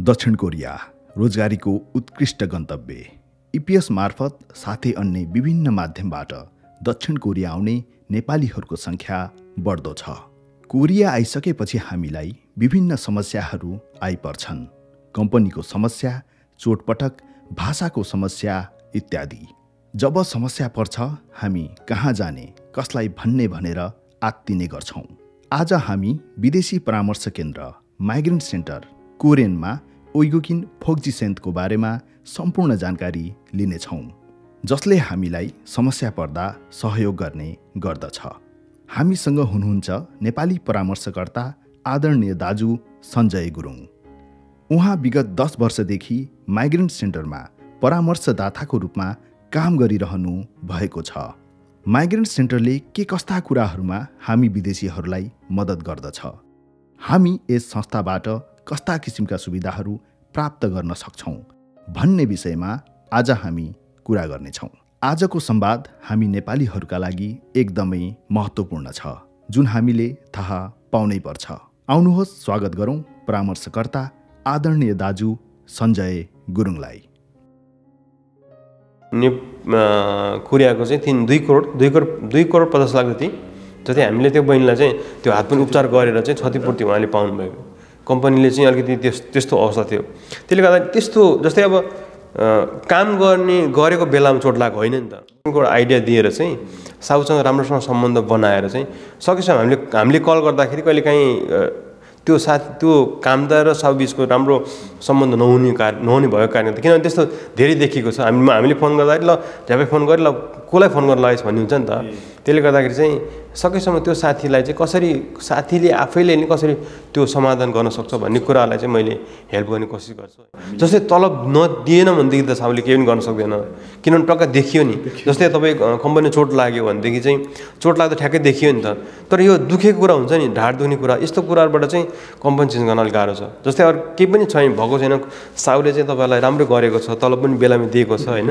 दक्षिण कोरिया रोजगारीको उत्कृष्ट गन्तव्य। इपिएस मार्फत साथै अन्य विभिन्न माध्यमबाट दक्षिण कोरिया आउने नेपालीहरूको सङ्ख्या बढ्दो छ। कोरिया आइसकेपछि हामीलाई विभिन्न समस्याहरू आइपर्छन्। कम्पनीको समस्या, चोटपटक, भाषाको समस्या इत्यादि। जब समस्या पर्छ हामी कहाँ जाने, कसलाई भन्ने भनेर आत्तिने गर्छौँ। आज हामी विदेशी परामर्श केन्द्र माइग्रेन्ट सेन्टर कोरेनमा ओइगोकिन फोक्जिसेन्टको बारेमा सम्पूर्ण जानकारी लिनेछौँ, जसले हामीलाई समस्या पर्दा सहयोग गर्ने गर्दछ। हामीसँग हुनुहुन्छ नेपाली परामर्शकर्ता आदरणीय दाजु सञ्जय गुरुङ। उहाँ विगत 10 वर्षदेखि माइग्रेन्ट सेन्टरमा परामर्शदाताको रूपमा काम गरिरहनु भएको छ। माइग्रेन्ट सेन्टरले के कस्ता कुराहरूमा हामी विदेशीहरूलाई मद्दत गर्दछ, हामी यस संस्थाबाट कस्ता किसिमका सुविधाहरू प्राप्त गर्न सक्छौँ भन्ने विषयमा आज हामी कुरा गर्नेछौँ। आजको संवाद हामी नेपालीहरूका लागि एकदमै महत्त्वपूर्ण छ, जुन हामीले थाहा पाउनै पर्छ। आउनुहोस् स्वागत गरौँ परामर्शकर्ता आदरणीय दाजु सञ्जय गुरुङलाई। कोरियाको चाहिँ 2 करोड 50 लाख जति हामीले त्यो बहिनीलाई चाहिँ त्यो हात पनि उपचार गरेर चाहिँ क्षतिपूर्ति उहाँले पाउनुभएको। कम्पनीले चाहिँ अलिकति त्यस्तो अवस्था थियो। त्यसले गर्दा त्यस्तो जस्तै अब काम गरेको बेलामा चोट लागेको होइन नि त। एउटा आइडिया दिएर चाहिँ साउसँग राम्रोसँग सम्बन्ध बनाएर चाहिँ सकेसम्म हामीले कल गर्दाखेरि कहिलेकाहीँ त्यो कामदार र साउ बिचको राम्रो सम्बन्ध नहुने भएको कारणले किनभने त्यस्तो धेरै देखिएको छ। हामीले फोन गर्दाखेरि ल झ्यापै फोन गरेर ल कसलाई फोन गर्न लागेछ भन्ने हुन्छ नि त। त्यसले गर्दाखेरि चाहिँ सकेसम्म त्यो साथीलाई चाहिँ कसरी साथीले आफैले नि कसरी त्यो समाधान गर्न सक्छ भन्ने कुरालाई चाहिँ मैले हेल्प गर्ने कोसिस गर्छु। जस्तै तलब नदिएन भनेदेखि त साउले केही पनि गर्न सक्दैन, किनभने टक्क देखियो नि। जस्तै तपाईँ कम्पनी चोट लाग्यो भनेदेखि चाहिँ चोट लाग्दा ठ्याक्कै देखियो नि त। तर यो दुखेको कुरा हुन्छ नि, ढाड दुख्ने कुरा, यस्तो कुराहरूबाट चाहिँ कम्पनी चेन्ज गर्न अलिक गाह्रो छ। जस्तै अरू केही पनि छैन, भएको छैन, साउले चाहिँ तपाईँलाई राम्रो गरेको छ, तलब पनि बेलामा दिएको छ होइन,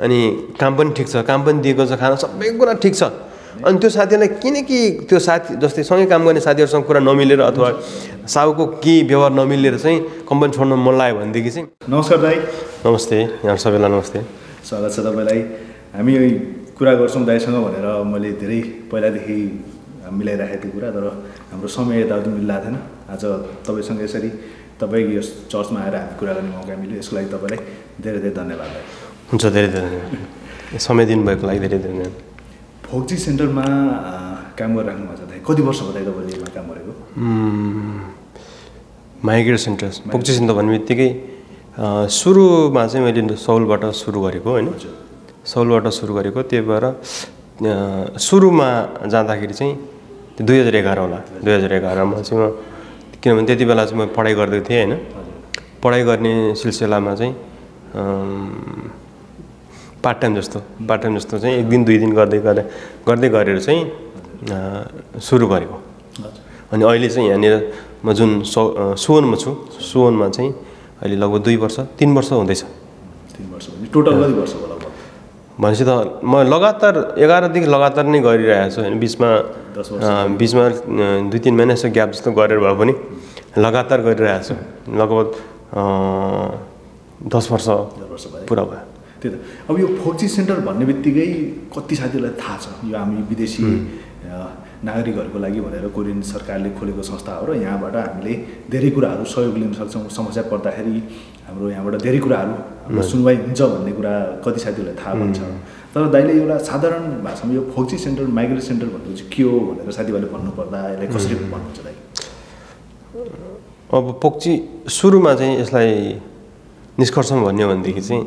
अनि काम पनि ठिक छ, काम पनि दिएको छ, खाना सबै कुरा ठिक छ। अनि त्यो साथीलाई किनकि त्यो साथी जस्तै सँगै काम गर्ने साथीहरूसँग कुरा नमिलेर अथवा साउको केही व्यवहार नमिलेर चाहिँ कम्पनी छोड्न मन लाग्यो भनेदेखि चाहिँ। नमस्कार दाइ। नमस्ते, यहाँ सबैलाई नमस्ते, स्वागत छ तपाईँलाई। हामी कुरा गर्छौँ दाइसँग भनेर मैले धेरै पहिलादेखि मिलाइराखेको थिएँ कुरा, तर हाम्रो समय यताउति मिलिरहेको थिएन। आज तपाईँसँग यसरी तपाईँको यस चर्चमा आएर हामी कुरा गर्ने मौका मिल्यो, यसको लागि तपाईँलाई धेरै धेरै धन्यवाद। हुन्छ, धेरै धेरै धन्यवाद। समय दिनुभएको लागि धेरै धेरै धन्यवाद। फोक्जी सेन्टरमा काम गरिराख्नु भएको छ दाइ, कति वर्ष भयो तपाईँले यसमा काम गरेको? माइग्रेन्ट सेन्टर फोक्जी सेन्टर भन्ने बित्तिकै सुरुमा चाहिँ मैले सौलबाट सुरु गरेको होइन, सौलबाट सुरु गरेको। त्यही भएर सुरुमा जाँदाखेरि चाहिँ 2011 होला, 2011मा चाहिँ म, किनभने त्यति बेला चाहिँ म पढाइ गर्दै थिएँ होइन। पढाइ गर्ने सिलसिलामा चाहिँ पार्ट टाइम जस्तो चाहिँ 1 दिन 2 दिन गर्दै गरेर चाहिँ सुरु गरेको। अनि अहिले चाहिँ यहाँनिर म जुन सुवनमा छु, सुवनमा चाहिँ अहिले लगभग 3 वर्ष हुँदैछ। 3 वर्ष भने टोटल कति वर्ष होला भनेपछि त म लगातार 11 देखि लगातार नै गरिरहेको छु होइन। बिचमा 2-3 महिना यसो ग्याप जस्तो गरेर भए पनि लगातार गरिरहेको छु। लगभग 10 वर्ष पुरा भयो। त्यही त। अब यो फोक्जी सेन्टर भन्ने बित्तिकै कति साथीहरूलाई थाहा छ यो हामी विदेशी नागरिकहरूको लागि भनेर कोरियन सरकारले खोलेको संस्था हो, र यहाँबाट हामीले धेरै कुराहरू सहयोग लिन सक्छौँ। समस्या पर्दाखेरि हाम्रो यहाँबाट धेरै कुराहरू सुनवाई हुन्छ भन्ने कुरा कति साथीहरूलाई थाहा हुन्छ। तर दाइले एउटा साधारण भाषामा यो फोक्जी सेन्टर माइग्रेन्ट सेन्टर भनेको चाहिँ के हो भनेर साथीभाइले भन्नुपर्दा यसलाई कसरी भन्नुहुन्छ दाइ? अब फोक्जी सुरुमा चाहिँ यसलाई निष्कर्षमा भन्यो भनेदेखि चाहिँ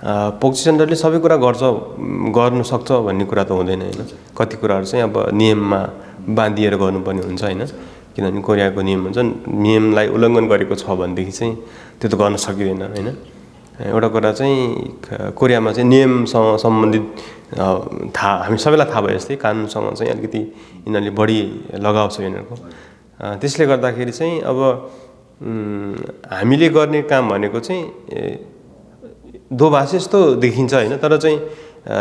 फोक्जी सेन्टरले सबै कुरा गर्नु सक्छ भन्ने कुरा त हुँदैन होइन। कति कुराहरू चाहिँ अब नियममा बाँधिएर गर्नुपर्ने हुन्छ होइन, किनभने कोरियाको नियम हुन्छ, नियमलाई उल्लङ्घन गरेको छ भनेदेखि चाहिँ त्यो त गर्न सकिँदैन होइन। एउटा कुरा चाहिँ कोरियामा चाहिँ नियमसँग सम्बन्धित हामी सबैलाई थाहा भयो जस्तै कानुनसँग चाहिँ अलिकति यिनीहरूले बढी लगाव छ यिनीहरूको। त्यसले गर्दाखेरि चाहिँ अब हामीले गर्ने काम भनेको चाहिँ दोभाषी जस्तो देखिन्छ होइन, तर चाहिँ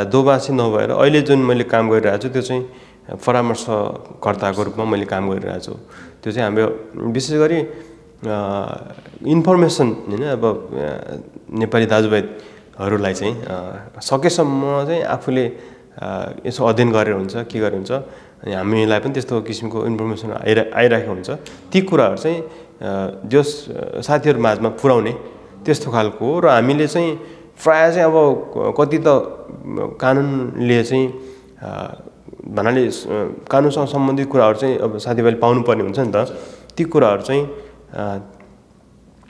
दोभाषी नभएर अहिले जुन मैले काम गरिरहेको छु त्यो चाहिँ परामर्शकर्ताको रूपमा मैले काम गरिरहेको छु। त्यो चाहिँ हाम्रो विशेष गरी इन्फर्मेसन होइन अब नेपाली दाजुभाइहरूलाई चाहिँ सकेसम्म चाहिँ आफूले यसो अध्ययन गरेर हुन्छ के गरेर हुन्छ अनि हामीलाई पनि त्यस्तो किसिमको इन्फर्मेसन आइरहेको हुन्छ ती कुराहरू चाहिँ जस साथीहरू माझमा पुर्याउने त्यस्तो खालको र हामीले चाहिँ प्रायः चाहिँ अब कति त कानुनले चाहिँ भन्नाले कानुनसँग सम्बन्धित कुराहरू चाहिँ अब साथीभाइले पाउनुपर्ने हुन्छ नि त ती कुराहरू चाहिँ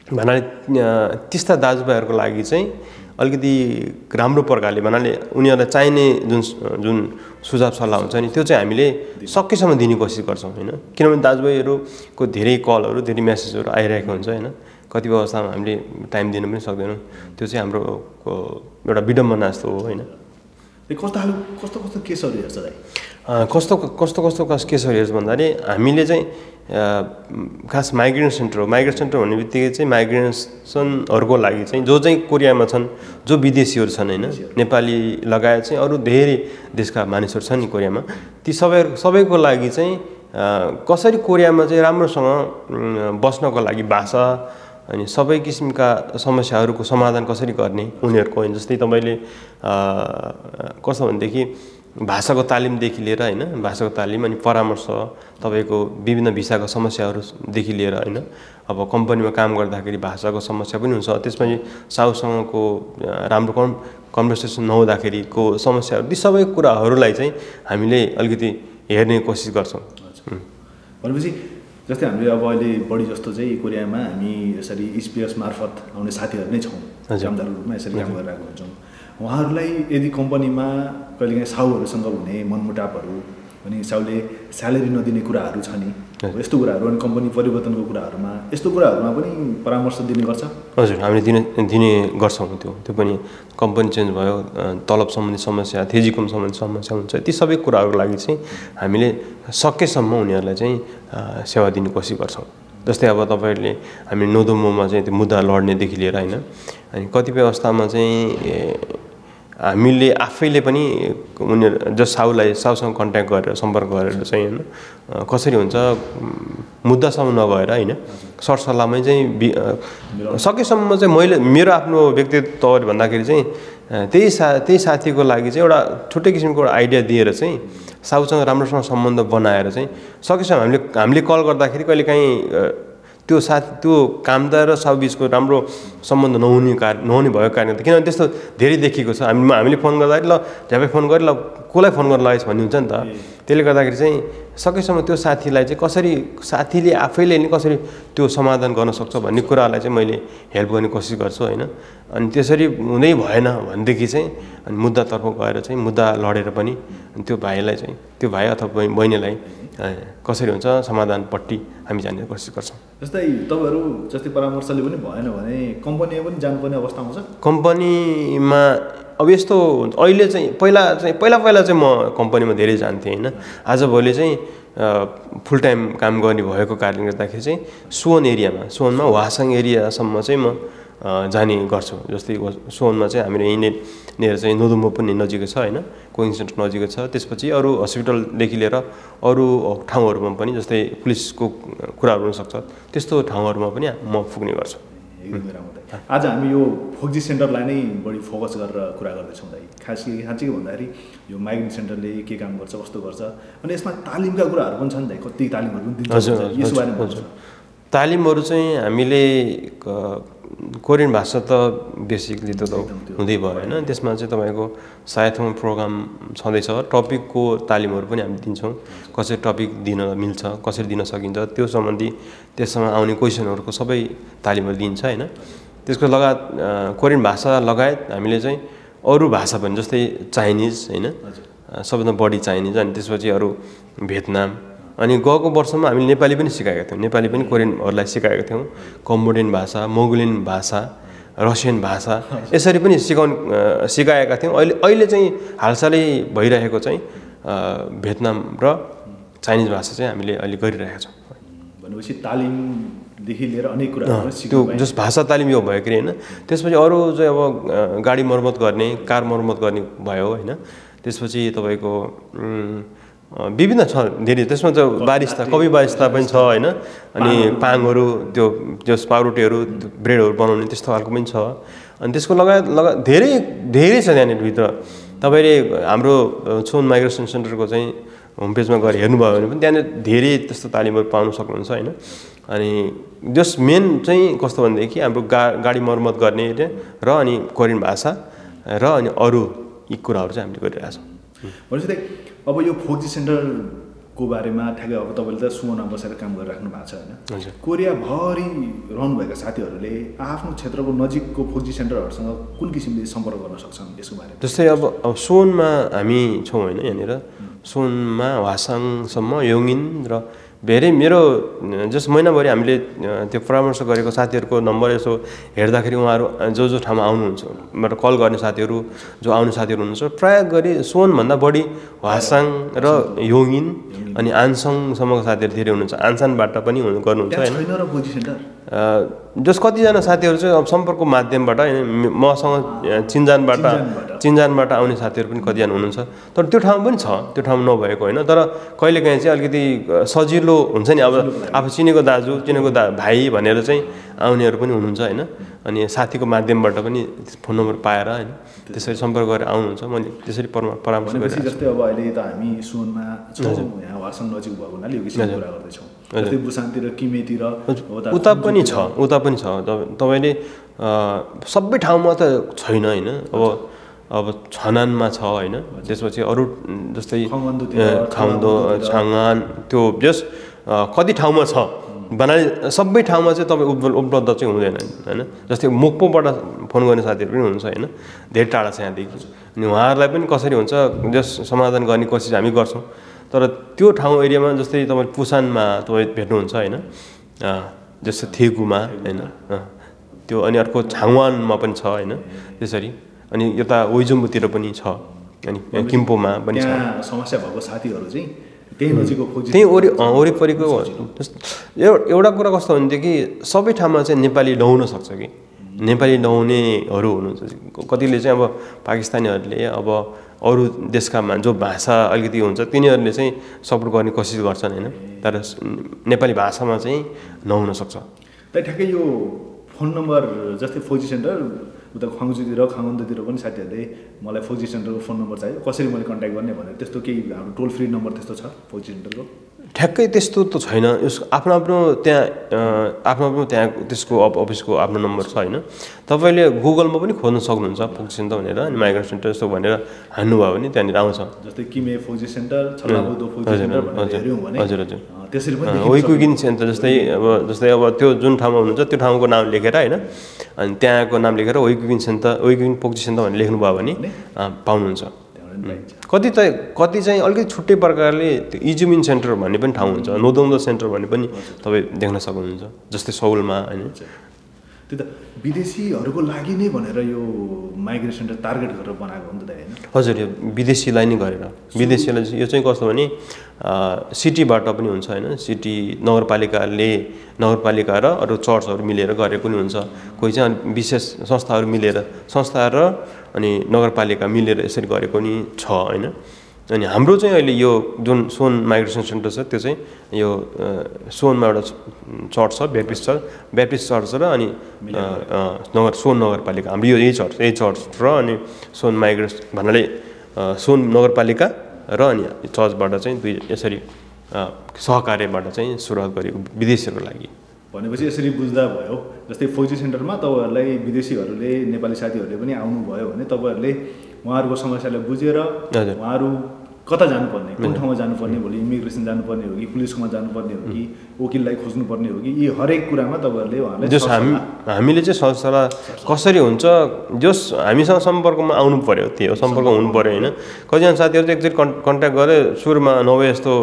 भन्नाले त्यस्ता दाजुभाइहरूको लागि चाहिँ अलिकति राम्रो प्रकारले भन्नाले उनीहरूलाई चाहिने जुन सुझाव सल्लाह हुन्छ नि त्यो चाहिँ हामीले सकेसम्म दिने कोसिस गर्छौँ होइन किनभने दाजुभाइहरूको धेरै कलहरू धेरै मेसेजहरू आइरहेको हुन्छ होइन कतिपय अवस्थामा हामीले टाइम दिन पनि सक्दैनौँ त्यो चाहिँ हाम्रो एउटा विडम्बना जस्तो हो होइन कस्तो केसहरू हेर्छ दाइ कस्तो केसहरू हेर्छ भन्दाखेरि हामीले चाहिँ खास माइग्रेसन सेन्टर हो माइग्रेसन सेन्टर भन्ने बित्तिकै चाहिँ माइग्रेसनहरूको लागि चाहिँ जो चाहिँ कोरियामा छन् जो विदेशीहरू छन् होइन नेपाली लगायत चाहिँ अरू धेरै देशका मानिसहरू छन् नि कोरियामा ती सबैको लागि चाहिँ कसरी कोरियामा चाहिँ राम्रोसँग बस्नको लागि भाषा अनि सबै किसिमका समस्याहरूको समाधान कसरी गर्ने उनीहरूको होइन जस्तै तपाईँले कस्तो भनेदेखि भाषाको तालिमदेखि लिएर होइन भाषाको तालिम अनि परामर्श तपाईँको विभिन्न भिसाको समस्याहरूदेखि लिएर होइन अब कम्पनीमा काम गर्दाखेरि भाषाको समस्या पनि हुन्छ त्यसपछि साउसँगको राम्रो कन्भर्सेसन नहुँदाखेरिको समस्याहरू ती सबै कुराहरूलाई चाहिँ हामीले अलिकति हेर्ने कोसिस गर्छौँ भनेपछि जस्तै हामीले अब अहिले बढी जस्तो चाहिँ कोरियामा हामी यसरी स्पियर्स मार्फत आउने साथीहरू नै छौँ कामदारको रूपमा यसरी काम गरिरहेको हुन्छौँ उहाँहरूलाई यदि कम्पनीमा कहिलेकाहीँ साउहरूसँग हुने मनमुटापहरू अनि साउले स्यालेरी नदिने कुराहरू छ नि यस्तो कुराहरू अनि कम्पनी परिवर्तनको कुराहरूमा यस्तो कुराहरूमा पनि परामर्श दिने गर्छ हजुर हामीले दिने गर्छौँ त्यो पनि कम्पनी चेन्ज भयो तलब सम्बन्धी समस्या थेजिकम सम्बन्धी समस्या हुन्छ ती सबै कुराहरूको लागि चाहिँ हामीले सकेसम्म उनीहरूलाई चाहिँ सेवा दिने कोसिस गर्छौँ जस्तै अब तपाईँहरूले हामी नोदोमोमा चाहिँ त्यो मुद्दा लड्नेदेखि लिएर होइन अनि कतिपय अवस्थामा चाहिँ हामीले आफैले पनि उनीहरू जो साउसँग कन्ट्याक्ट गरेर सम्पर्क गरेर चाहिँ होइन कसरी हुन्छ मुद्दासम्म नगएर होइन सरसल्लाहमै चाहिँ सकेसम्म चाहिँ मैले मेरो आफ्नो व्यक्तिगत तौर भन्दाखेरि चाहिँ त्यही साथीको लागि चाहिँ एउटा छुट्टै किसिमको एउटा आइडिया दिएर चाहिँ साउसँग राम्रोसँग सम्बन्ध बनाएर चाहिँ सकेसम्म हामीले कल गर्दाखेरि कहिलेकाहीँ त्यो कामदार र साउ बिचको राम्रो सम्बन्ध नहुने भएको कारणले किनभने त्यस्तो धेरै देखिएको छ हामीले फोन गर्दाखेरि ल झ्यापै फोन गरेँ ल कसलाई फोन गर्न लागेछ भन्ने हुन्छ नि त त्यसले गर्दाखेरि चाहिँ सकेसम्म त्यो साथीलाई चाहिँ कसरी साथीले आफैले नि कसरी त्यो समाधान गर्न सक्छ भन्ने कुरालाई चाहिँ मैले हेल्प गर्ने कोसिस गर्छु होइन अनि त्यसरी हुँदै भएन भनेदेखि चाहिँ अनि मुद्दातर्फ गएर चाहिँ मुद्दा लडेर पनि त्यो भाइलाई चाहिँ त्यो भाइ अथवा बहिनीलाई कसरी हुन्छ समाधानपट्टि हामी जाने कोसिस गर्छौँ जस्तै तपाईँहरू जस्तै परामर्शले पनि भएन भने कम्पनीमा पनि जानुपर्ने अवस्था आउँछ कम्पनीमा अब यस्तो अहिले चाहिँ पहिला चाहिँ म कम्पनीमा धेरै जान्थेँ होइन आजभोलि चाहिँ फुल टाइम काम गर्ने भएको कारणले गर्दाखेरि चाहिँ सुवनमा वासाङ एरियासम्म चाहिँ म जाने गर्छु जस्तै सुवनमा चाहिँ हामीले यहीँनिर चाहिँ नोदोमो पनि नजिकै छ होइन कोचिङ सेन्टर नजिकै छ त्यसपछि अरू हस्पिटलदेखि लिएर अरू ठाउँहरूमा पनि जस्तै पुलिसको कुराहरू हुनसक्छ त्यस्तो ठाउँहरूमा पनि म पुग्ने गर्छु एकदमै राम्रो आज हामी यो फोक्जी सेन्टरलाई नै बढी फोकस गरेर कुरा गर्दैछौँ दाइ खासै भन्दाखेरि यो माइग्रेन्ट सेन्टरले के काम गर्छ कस्तो गर्छ अनि यसमा तालिमका कुराहरू पनि छन् दाइ कति तालिमहरू पनि दिन्छ यसो बारेमा भन्छु तालिमहरू चाहिँ हामीले कोरियन भाषा त बेसिकली त हुँदै भयो होइन त्यसमा चाहिँ तपाईँको सायथोङ प्रोग्राम छँदैछ टपिकको तालिमहरू पनि हामी दिन्छौँ कसरी टपिक दिन मिल्छ कसरी दिन सकिन्छ त्यो सम्बन्धी त्यसमा आउने क्वेसनहरूको सबै तालिमहरू दिन्छ होइन त्यसको लगायत कोरियन भाषा लगायत हामीले चाहिँ अरू भाषा पनि जस्तै चाइनिज होइन सबैभन्दा बढी चाइनिज अनि त्यसपछि अरू भियतनाम अनि गएको वर्षमा हामीले नेपाली पनि सिकाएका थियौँ नेपाली पनि कोरियनहरूलाई सिकाएका थियौँ कम्बोडियन भाषा मोङ्गोलियन भाषा रसियन भाषा यसरी पनि सिकाएका थियौँ अहिले चाहिँ हालसालै भइरहेको चाहिँ भियतनाम र चाइनिज भाषा चाहिँ हामीले अहिले गरिरहेका छौँ भनेपछि तालिमदेखि लिएर अनेक कुराहरू त्यो जस भाषा तालिम यो भयो कि होइन त्यसपछि अरू चाहिँ अब गाडी मर्मत गर्ने कार मर्मत गर्ने भयो होइन त्यसपछि तपाईँको विभिन्न छ धेरै त्यसमा चाहिँ बारिस्ता कवि बारिस्ता पनि छ होइन अनि पाङहरू त्यो पाउरोटीहरू ब्रेडहरू बनाउने त्यस्तो खालको पनि छ अनि त्यसको लगायत धेरै छ त्यहाँनिर भित्र तपाईँले हाम्रो सोन माइग्रेसन सेन्टरको चाहिँ होम पेजमा गएर हेर्नुभयो भने पनि त्यहाँनिर धेरै त्यस्तो तालिमहरू पाउन सक्नुहुन्छ होइन अनि जस मेन चाहिँ कस्तो भनेदेखि हाम्रो गाडी मर्मत गर्ने र अनि कोरियन भाषा र अनि अरू यी कुराहरू चाहिँ हामीले गरिरहेका छौँ भनेपछि अब यो फोक्जी सेन्टरको बारेमा ठ्याक्कै अब तपाईँले त सुमनमा बसेर काम गरिराख्नु भएको छ होइन कोरियाभरि रहनुभएका साथीहरूले आफ्नो क्षेत्रको नजिकको फोक्जी सेन्टरहरूसँग कुन किसिमले सम्पर्क गर्न सक्छन् यसको बारेमा जस्तै अब सोनमा हामी छौँ होइन यहाँनिर सोनमा वासाङसम्म योङिन र धेरै मेरो जस महिनाभरि हामीले त्यो परामर्श गरेको साथीहरूको नम्बर यसो हेर्दाखेरि उहाँहरू जो ठाउँमा आउनुहुन्छ मतलब कल गर्ने साथीहरू जो आउने साथीहरू हुनुहुन्छ प्रायः गरी सोनभन्दा बढी वासाङ र योङिन अनि आन्सङसम्मको साथीहरू धेरै हुनुहुन्छ आन्सानबाट पनि गर्नुहुन्छ होइन जस कतिजना साथीहरू चाहिँ अब सम्पर्कको माध्यमबाट होइन मसँग चिन्जानबाट आउने साथीहरू पनि कतिजना हुनुहुन्छ तर त्यो ठाउँ पनि छ त्यो ठाउँ नभएको होइन तर कहिलेकाहीँ चाहिँ अलिकति सजिलो हुन्छ नि अब आफू चिनेको दाजु चिनेको भाइ भनेर चाहिँ आउनेहरू पनि हुनुहुन्छ होइन अनि साथीको माध्यमबाट पनि फोन नम्बर पाएर होइन त्यसरी सम्पर्क गरेर आउनुहुन्छ मैले त्यसरी परामर्श गरेँ जस्तै अब अहिले त हामी सोनमा छौँ यहाँ वासन नजिक भएको हुनाले यो किसिमको कुरा गर्दैछौँ जस्तै बुसानतिर किमेतिर उता पनि छ तपाईँले सबै ठाउँमा त छैन होइन अब छनानमा छ होइन त्यसपछि अरू जस्तै खाउँदो छाङान त्यो जस कति ठाउँमा छ बनाली सबै ठाउँमा चाहिँ तपाईँ उपलब्ध चाहिँ हुँदैन होइन जस्तै मोक्पोबाट फोन गर्ने साथीहरू पनि हुन्छ होइन धेरै टाढा छ यहाँदेखि अनि उहाँहरूलाई पनि कसरी हुन्छ जस समाधान गर्ने कोसिस हामी गर्छौँ तर त्यो ठाउँ एरियामा जस्तै तपाईँ पुसानमा तपाईँ भेट्नुहुन्छ होइन जस्तै थेगुमा होइन त्यो अनि अर्को छाङवानमा पनि छ होइन त्यसरी अनि यता ओइजुम्बुतिर पनि छ अनि किम्पोमा पनि छ समस्या भएको साथीहरू चाहिँ त्यही वरिपरिको एउटा कुरा कस्तो भनेदेखि सबै ठाउँमा चाहिँ नेपाली नहुन सक्छ कि नेपाली नहुनेहरू हुनुहुन्छ कतिले चाहिँ अब पाकिस्तानीहरूले अब अरू देशका जो भाषा अलिकति हुन्छ तिनीहरूले चाहिँ सपोर्ट गर्ने कोसिस गर्छन् होइन तर नेपाली भाषामा चाहिँ नहुन सक्छ ठ्याक्कै यो फोन नम्बर जस्तै फोक्जी सेन्टर उता खङजुतिर खाङन्दतिर पनि साथीहरूले मलाई फोक्जी सेन्टरको फोन नम्बर चाहियो कसरी मैले कन्ट्याक्ट गर्ने भनेर त्यस्तो केही हाम्रो टोल फ्री नम्बर त्यस्तो छ फोक्जी सेन्टरको ठ्याक्कै त्यस्तो त छैन आफ्नो त्यहाँ त्यसको अफिसको आफ्नो नम्बर छ होइन तपाईँले गुगलमा पनि खोज्न सक्नुहुन्छ फोक्जी सेन्टर भनेर अनि माइग्रेसन सेन्टर यस्तो भनेर हान्नुभयो भने त्यहाँनिर आउँछ जस्तै किमे फोक्जी सेन्टर छलाबुदो फोक्जी सेन्टर भनेर हेर्यौँ भने हजुर त्यसरी पनि ओइकुगिन सेन्टर जस्तै अब त्यो जुन ठाउँमा हुनुहुन्छ त्यो ठाउँको नाम लेखेर होइन अनि त्यहाँको नाम लेखेर ओइकुगिन फोक्जी सेन्टर भनेर लेख्नुभयो भने पाउनुहुन्छ कति चाहिँ अलिकति छुट्टै प्रकारले त्यो इजुमिन सेन्टर भन्ने पनि ठाउँ हुन्छ नोदोङ्दो सेन्टर भन्ने पनि तपाईँ देख्न सक्नुहुन्छ जस्तै सौलमा होइन त्यो त विदेशीहरूको लागि नै भनेर यो माइग्रेसन सेन्टर टार्गेट गरेर बनाएको हो नि त होइन हजुर यो विदेशीलाई नै गरेर विदेशीलाई यो चाहिँ कस्तो भने सिटीबाट पनि हुन्छ होइन सिटी नगरपालिका र अरू चर्चहरू मिलेर गरेको पनि हुन्छ कोही चाहिँ विशेष संस्था र अनि नगरपालिका मिलेर यसरी गरेको नि छ होइन अनि हाम्रो चाहिँ अहिले यो जुन सोन माइग्रेसन सेन्टर छ त्यो चाहिँ यो सोनमा एउटा चर्च छ ब्याप्टिस्ट चर्च र अनि सोन नगरपालिका हाम्रो यही चर्च र अनि सोन माइग्रेसन भन्नाले सोन नगरपालिका र अनि चर्चबाट चाहिँ दुई यसरी सहकार्यबाट चाहिँ सुरुवात गरेको विदेशीहरूको लागि भनेपछि यसरी बुझ्दा भयो जस्तै फोक्जी सेन्टरमा तपाईँहरूलाई विदेशीहरूले नेपाली साथीहरूले पनि आउनुभयो भने तपाईँहरूले उहाँहरूको समस्यालाई बुझेर उहाँहरू कता जानुपर्ने कुन ठाउँमा जानुपर्ने भोलि इमिग्रेसन जानुपर्ने हो कि पुलिसकोमा जानुपर्ने हो कि वकिललाई खोज्नुपर्ने हो कि यी हरेक कुरामा तपाईँहरूले उहाँलाई जस हामीले चाहिँ सरसल्लाह कसरी हुन्छ जस हामीसँग सम्पर्कमा आउनु पऱ्यो त्यो सम्पर्क हुनु पऱ्यो होइन कतिजना साथीहरू चाहिँ एकचोटि कन्ट्याक्ट गरेर सुरुमा नभए जस्तो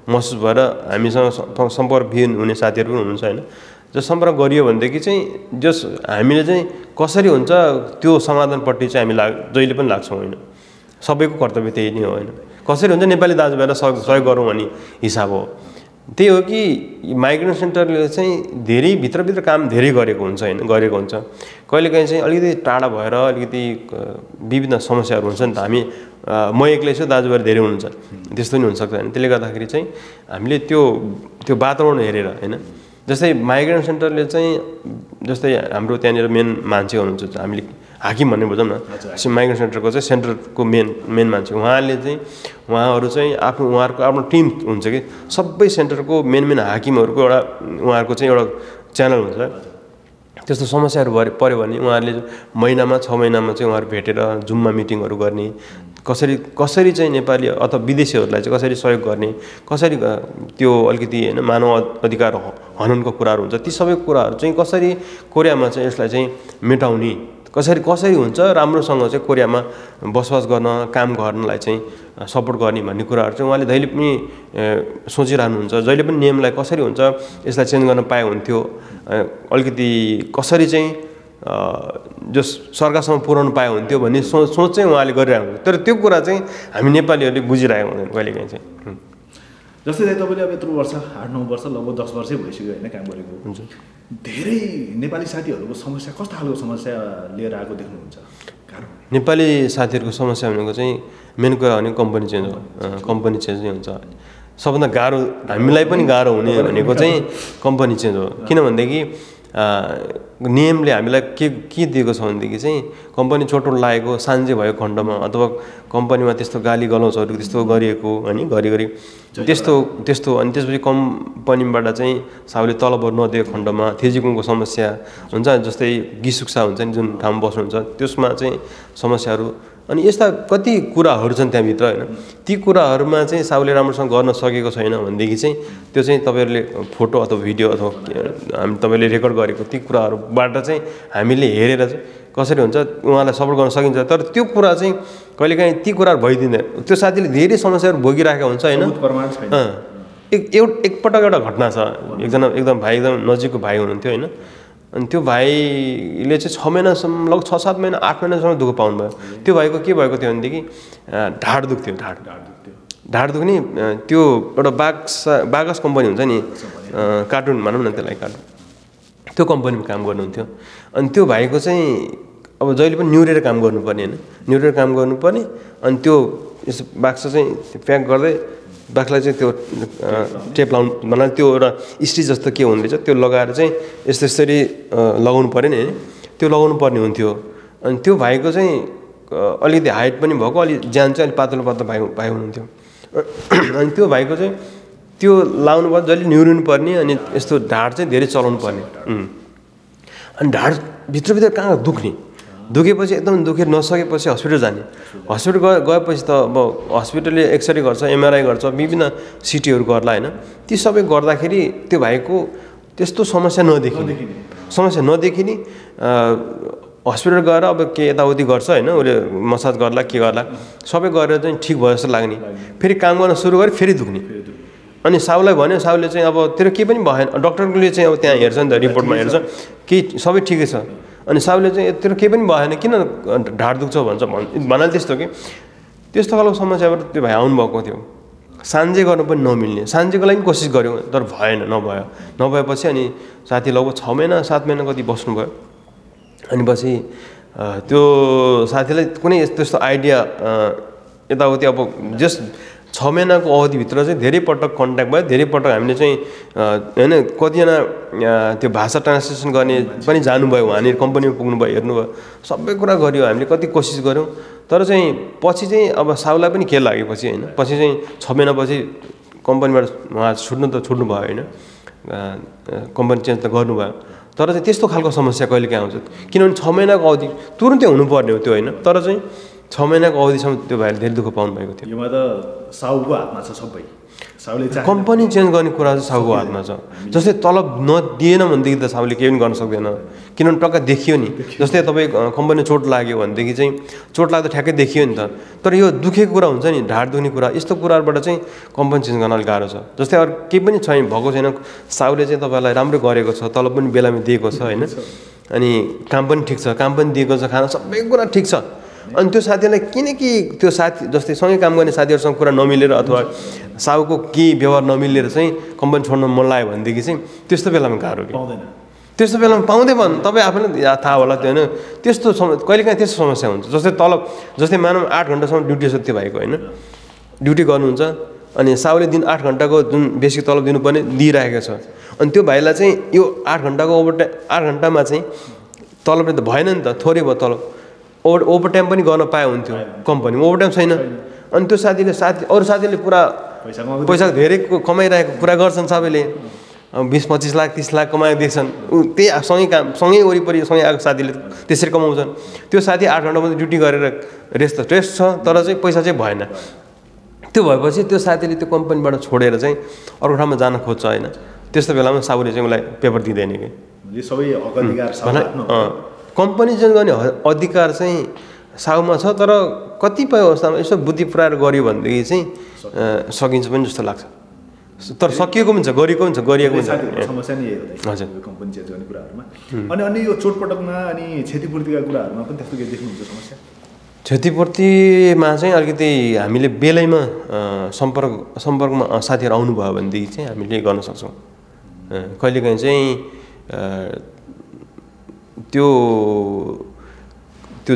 महसुस भएर हामीसँग सम्पर्कविहीन हुने साथीहरू पनि हुनुहुन्छ होइन जस सम्पर्क गरियो भनेदेखि चाहिँ जस हामीले चाहिँ कसरी हुन्छ त्यो समाधानपट्टि चाहिँ हामी जहिले पनि लाग्छौँ होइन सबैको कर्तव्य त्यही नै हो होइन कसरी हुन्छ नेपाली दाजुभाइलाई सहयोग गरौँ भन्ने हिसाब हो त्यही हो कि माइग्रेसन सेन्टरले चाहिँ धेरै भित्रभित्र काम धेरै गरेको हुन्छ होइन, गरेको हुन्छ। कहिलेकाहीँ चाहिँ अलिकति टाढा भएर अलिकति विभिन्न समस्याहरू हुन्छ नि त। हामी म एक्लै छु, दाजुभाइ धेरै हुनुहुन्छ, त्यस्तो पनि हुनसक्छ होइन। त्यसले गर्दाखेरि चाहिँ हामीले त्यो वातावरण हेरेर होइन, जस्तै माइग्रेसन सेन्टरले चाहिँ जस्तै हाम्रो त्यहाँनिर मेन मान्छे हुनुहुन्छ, हामीले हाकिम भन्ने बुझौँ न, माइग्रेसन सेन्टरको चाहिँ सेन्टरको मेन मान्छे उहाँहरू चाहिँ उहाँहरूको आफ्नो टिम हुन्छ कि सबै सेन्टरको मेन हाकिमहरूको एउटा उहाँहरूको चाहिँ एउटा च्यानल हुन्छ। त्यस्तो समस्याहरू पऱ्यो भने उहाँहरूले महिनामा 6 महिनामा चाहिँ उहाँहरू भेटेर जुममा मिटिङहरू गर्ने, कसरी चाहिँ नेपाली अथवा विदेशीहरूलाई चाहिँ कसरी सहयोग गर्ने, कसरी त्यो अलिकति होइन मानव अधिकार हननको कुराहरू हुन्छ, ती सबै कुराहरू चाहिँ कसरी कोरियामा चाहिँ यसलाई चाहिँ मेटाउने, कसरी हुन्छ राम्रोसँग चाहिँ कोरियामा बसोबास गर्न, काम गर्नलाई चाहिँ सपोर्ट गर्ने भन्ने कुराहरू चाहिँ उहाँले जहिले पनि सोचिरहनुहुन्छ। जहिले पनि नियमलाई कसरी हुन्छ यसलाई चेन्ज गर्न पाए हुन्थ्यो, अलिकति कसरी चाहिँ जो सरकारसम्म पुर्याउनु पाए हुन्थ्यो भन्ने सोच चाहिँ उहाँले गरिरहेको हुन्छ। तर त्यो कुरा चाहिँ हामी नेपालीहरूले बुझिरहेको हुँदैन कहिलेकाहीँ चाहिँ। जस्तै चाहिँ तपाईँले अब यत्रो वर्ष 8-9 वर्ष लगभग 10 वर्षै भइसक्यो होइन काम गरेको हुन्छ। धेरै नेपाली साथीहरूको समस्या कस्तो खालको समस्या लिएर आएको देख्नुहुन्छ? नेपाली साथीहरूको समस्या भनेको चाहिँ मेन कुरा भनेको कम्पनी चेन्ज हो। कम्पनी चेन्ज नै हुन्छ सबभन्दा गाह्रो, हामीलाई पनि गाह्रो हुने भनेको चाहिँ कम्पनी चेन्ज हो। किनभनेदेखि नियमले हामीलाई के दिएको छ भनेदेखि चाहिँ कम्पनी छोटो लागेको साँझे भएको खण्डमा अथवा कम्पनीमा त्यस्तो गाली गलौजहरू त्यस्तो गरिएको होइन, घरिघरि त्यस्तो अनि त्यसपछि कम्पनीबाट चाहिँ साउले तलबहरू नदिएको खण्डमा थेजिकुङको समस्या हुन्छ, जस्तै गिसुक्सा हुन्छ नि जुन ठाउँमा बस्नुहुन्छ त्यसमा चाहिँ समस्याहरू, अनि यस्ता कति कुराहरू छन् त्यहाँभित्र होइन। ती कुराहरूमा चाहिँ साउले राम्रोसँग गर्न सकेको छैन भनेदेखि चाहिँ त्यो चाहिँ तपाईँहरूले फोटो अथवा भिडियो अथवा तपाईँले रेकर्ड गरेको ती कुराहरूबाट चाहिँ हामीले हेरेर चाहिँ कसरी हुन्छ उहाँलाई सपोर्ट गर्न सकिन्छ। तर त्यो कुरा चाहिँ कहिलेकाहीँ ती कुराहरू भइदिँदैन। त्यो साथीले धेरै समस्याहरू भोगिरहेको हुन्छ होइन। एकपटक एउटा घटना छ, एकदम भाइ एकदम नजिकको भाइ हुनुहुन्थ्यो होइन। अनि त्यो भाइले चाहिँ 6 महिनासम्म लगभग 6-7 महिना 8 महिनासम्म दुःख पाउनु भयो। त्यो भाइको के भएको थियो भनेदेखि ढाड दुख्थ्यो, ढाड दुख्ने। त्यो एउटा बागस कम्पनी हुन्छ नि, कार्टुन भनौँ न त्यसलाई, कार्टुन, त्यो कम्पनीमा काम गर्नुहुन्थ्यो। अनि त्यो भाइको चाहिँ अब जहिले पनि निहुरेर काम गर्नुपर्ने होइन, निहुरेर काम गर्नुपर्ने। अनि त्यो यसो बाक्स चाहिँ प्याक गर्दै बाख्लाई चाहिँ त्यो टेप लाउनु भन्नाले त्यो एउटा स्टिच जस्तो के हुँदो रहेछ त्यो लगाएर चाहिँ यसरी लगाउनु पऱ्यो नि होइन, त्यो लगाउनु पर्ने हुन्थ्यो। अनि त्यो भाइको चाहिँ अलिकति हाइट पनि भएको, अलि ज्यान चाहिँ अलिक पातलो भाइ हुनुहुन्थ्यो। अनि त्यो भाइको चाहिँ त्यो लाउनु पर्दा जहिले निहुरिनु पर्ने, अनि यस्तो ढाड चाहिँ धेरै चलाउनु पर्ने। अनि ढाड भित्रभित्र कहाँ दुखेपछि एकदम दुखेर नसकेपछि हस्पिटल जाने। हस्पिटल गएपछि त अब हस्पिटलले एक्सरे गर्छ, एमआरआई गर्छ, विभिन्न सिटीहरू गर्ला होइन। ती सबै गर्दाखेरि त्यो भाइको त्यस्तो समस्या नदेखिने हस्पिटल गएर अब के यताउति गर्छ होइन, उसले मसाज गर्ला के गर्ला सबै गरेर चाहिँ ठिक भयो जस्तो लाग्ने। फेरि काम गर्न सुरु गरे फेरि दुख्ने। अनि साउलाई भन्यो, साउले चाहिँ अब तेरो केही पनि भएन, डक्टरले चाहिँ अब त्यहाँ हेर्छ नि त, रिपोर्टमा हेर्छ केही सबै ठिकै छ। अनि साउले चाहिँ तेरो केही पनि भएन, किन ढाड दुख्छ भन्छ भन्नाले त्यस्तो कि त्यस्तो खालको समस्याबाट त्यो भाइ आउनुभएको थियो। साँझे गर्नु पनि नमिल्ने, साँझेको लागि कोसिस गऱ्यौँ तर नभएपछि अनि साथी लगभग 6 महिना 7 महिना कति बस्नुभयो। अनि पछि त्यो साथीलाई कुनै त्यस्तो आइडिया यताउति अब जस्ट 6 महिनाको अवधिभित्र चाहिँ धेरै पटक कन्ट्याक्ट भयो, धेरै पटक हामीले चाहिँ होइन कतिजना त्यो भाषा ट्रान्सलेसन गर्ने पनि जानुभयो, वहाँनिर कम्पनीमा पुग्नुभयो, हेर्नुभयो, सबै कुरा गऱ्यो, हामीले कति कोसिस गऱ्यौँ। तर चाहिँ पछि चाहिँ अब साउलाई पनि के लागेपछि होइन, पछि चाहिँ 6 महिनापछि कम्पनीबाट उहाँ छुट्नु भयो होइन, कम्पनी चेन्ज त गर्नुभयो। तर चाहिँ त्यस्तो खालको समस्या कहिलेकाहीँ आउँछ, किनभने 6 महिनाको अवधि तुरुन्तै हुनुपर्ने हो त्यो होइन। तर चाहिँ 6 महिनाको अवधिसम्म त्यो भाइले धेरै दुःख पाउनु भएको थियो। योमा त साउको हातमा छ सबै, साउले कम्पनी चेन्ज गर्ने कुरा चाहिँ साउको हातमा छ। जस्तै तलब नदिएन भनेदेखि त साउले केही पनि गर्न सक्दैन, किनभने टक्का देखियो नि। जस्तै तपाईँ कम्पनी चोट लाग्यो भनेदेखि चाहिँ चोट लाग्दा ठ्याक्कै देखियो नि त। तर यो दुखेको कुरा हुन्छ नि, ढाड दुख्ने कुरा, यस्तो कुराबाट चाहिँ कम्पनी चेन्ज गर्न अलिक गाह्रो छ। जस्तै अरू केही पनि छैन, भएको छैन, साउले चाहिँ तपाईँलाई राम्रो गरेको छ, तलब पनि बेलामा दिएको छ होइन, अनि काम पनि ठिक छ, काम पनि दिएको छ, खाना सबै कुरा ठिक छ, अनि त्यो साथीलाई किनकि त्यो साथी जस्तै सँगै काम गर्ने साथीहरूसँग कुरा नमिलेर अथवा साहुको केही व्यवहार नमिलेर चाहिँ कम्पनी छोड्न मन लाग्यो भनेदेखि चाहिँ त्यस्तो बेलामा गाह्रो कि पाउँदैन त्यस्तो बेलामा पाउँदै भन्नु तपाईँ आफैलाई थाहा होला त्यो होइन त्यस्तो कहिलेकाहीँ त्यस्तो समस्या हुन्छ जस्तै तलब जस्तै मानौँ 8 घन्टासम्म ड्युटी छ त्यो भाइको होइन ड्युटी गर्नुहुन्छ अनि साहुले दिन 8 घन्टाको जुन बेसिक तलब दिनुपर्ने दिइरहेको छ अनि त्यो भाइलाई चाहिँ यो 8 घन्टाको 8 घन्टामा चाहिँ तलबले त भएन नि त थोरै भयो तलब ओभर टाइम पनि गर्न पाए हुन्थ्यो कम्पनीमा ओभर टाइम छैन अनि त्यो अरू साथीले पुरा पैसा धेरै कमाइरहेको कुरा गर्छन् सबैले 20-25 लाख 30 लाख कमाएको देख्छन् त्यही सँगै वरिपरि सँगै आएको साथीले त्यसरी कमाउँछन् त्यो साथी 8 घन्टा मात्रै ड्युटी गरेर रेस्ट छ तर चाहिँ पैसा चाहिँ भएन त्यो भएपछि त्यो साथीले त्यो कम्पनीबाट छोडेर चाहिँ अर्को ठाउँमा जान खोज्छ होइन त्यस्तो बेलामा साहुले चाहिँ उसलाई पेपर दिँदैन कि सबै हक अधिकार कम्पनी जुन गर्ने अधिकार चाहिँ साहुमा छ तर कतिपय अवस्थामा यसो बुद्धि पुऱ्याएर गऱ्यो भनेदेखि चाहिँ सकिन्छ पनि जस्तो लाग्छ तर सकिएको पनि छ गरिएको पनि छ गरिएको पनि छ समस्या नै हजुर कम्पनी चेन्ज गर्ने कुराहरूमा अनि अन्य यो चोटपटकमा अनि क्षतिपूर्तिका कुराहरूमा पनि त्यस्तो के देख्नुहुन्छ समस्या क्षतिपूर्तिमा चाहिँ अलिकति हामीले बेलैमा सम्पर्कमा साथीहरू आउनुभयो भनेदेखि चाहिँ हामीले गर्न सक्छौँ कहिलेकाहीँ चाहिँ त्यो